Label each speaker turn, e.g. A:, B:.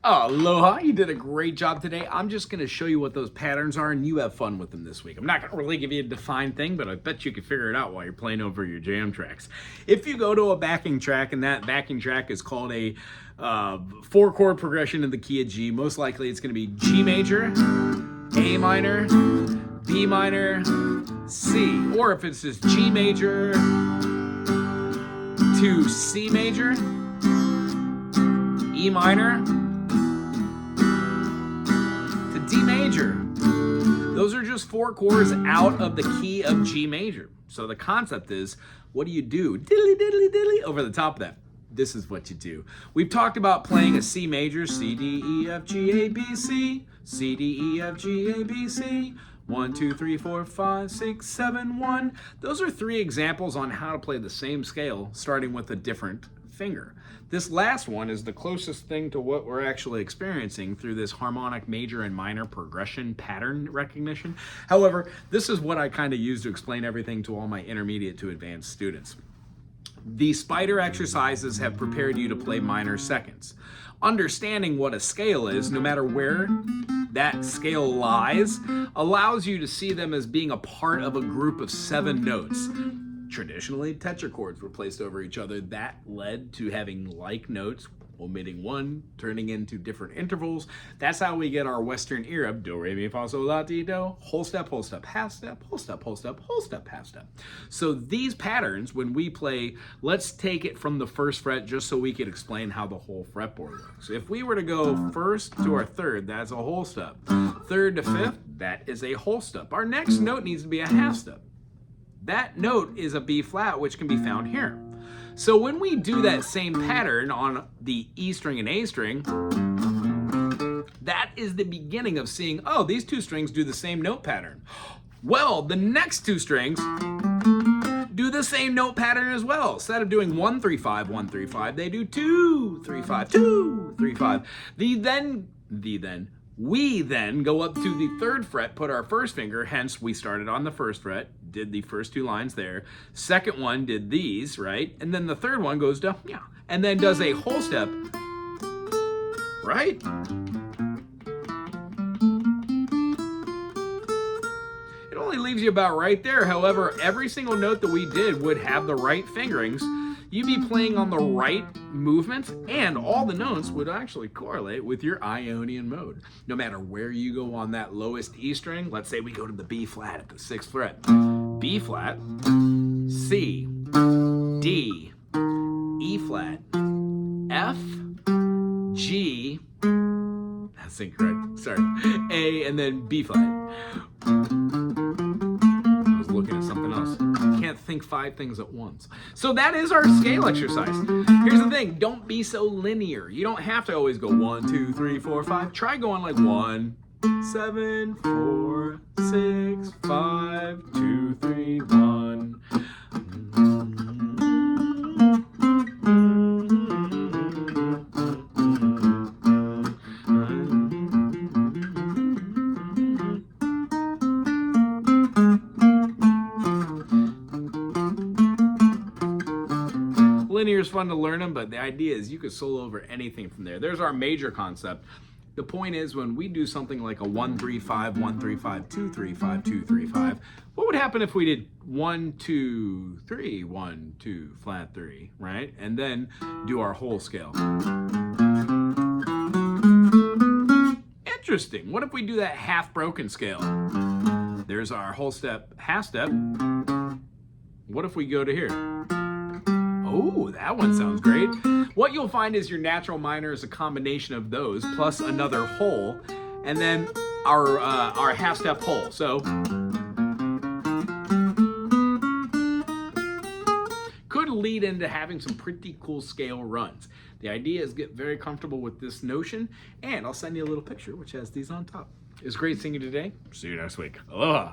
A: Aloha, you did a great job today. I'm just going to show you what those patterns are and you have fun with them this week. I'm not going to really give you a defined thing, but I bet you can figure it out while you're playing over your jam tracks. If you go to a backing track and that backing track is called a 4-chord progression in the key of G, most likely it's going to be G major, A minor, B minor, C. Or if it's just G major to C major, E minor, D major. Those are just 4 chords out of the key of G major. So the concept is, what do you do? Diddly, diddly, diddly, over the top of that. This is what you do. We've talked about playing a C major, C, D, E, F, G, A, B, C, C, D, E, F, G, A, B, C, 1, 2, 3, 4, 5, 6, 7, 1. Those are 3 examples on how to play the same scale, starting with a different finger. This last one is the closest thing to what we're actually experiencing through this harmonic major and minor progression pattern recognition. However, this is what I kind of use to explain everything to all my intermediate to advanced students. The spider exercises have prepared you to play minor seconds. Understanding what a scale is, no matter where that scale lies, allows you to see them as being a part of a group of 7 notes. Traditionally, tetrachords were placed over each other. That led to having like notes, omitting one, turning into different intervals. That's how we get our Western era, do, re, mi, fa, sol, la, ti, do, whole step, half step, whole step, whole step, whole step, half step. So these patterns, when we play, let's take it from the 1st fret just so we can explain how the whole fretboard works. If we were to go 1st to our 3rd, that's a whole step. 3rd to 5th, that is a whole step. Our next note needs to be a half step. That note is a B flat, which can be found here. So when we do that same pattern on the E string and A string, that is the beginning of seeing, oh, these 2 strings do the same note pattern. Well, the next 2 strings do the same note pattern as well. Instead of doing 1, 3, 5, 1, 3, 5, they do 2, 3, 5, 2, 3, 5. We then go up to the 3rd fret, put our 1st finger, hence we started on the 1st fret, did the first 2 lines there. 2nd one did these, right? And then the 3rd one goes to, yeah, and then does a whole step, right? It only leaves you about right there. However, every single note that we did would have the right fingerings. You'd be playing on the right movements, and all the notes would actually correlate with your Ionian mode. No matter where you go on that lowest E string, let's say we go to the B flat at the 6th fret. B flat, C, D, E flat, F, G, that's incorrect, sorry, A, and then B flat. Looking at something else. Can't think 5 things at once. So that is our scale exercise. Here's the thing, don't be so linear. You don't have to always go 1, 2, 3, 4, 5. Try going like 1, 7, 4, 6, 5, 2, 3, 1. Linear is fun to learn them, but the idea is you could solo over anything from there. There's our major concept. The point is, when we do something like a 1, 3, 5, 1, 3, 5, 2, 3, 5, 2, 3, 5, what would happen if we did 1, 2, 3, 1, 2, flat 3, right? And then do our whole scale. Interesting. What if we do that half broken scale? There's our whole step, half step. What if we go to here? Oh, that one sounds great. What you'll find is your natural minor is a combination of those plus another whole, and then our half step whole. So could lead into having some pretty cool scale runs. The idea is get very comfortable with this notion, and I'll send you a little picture which has these on top. It was great seeing you today. See you next week. Aloha.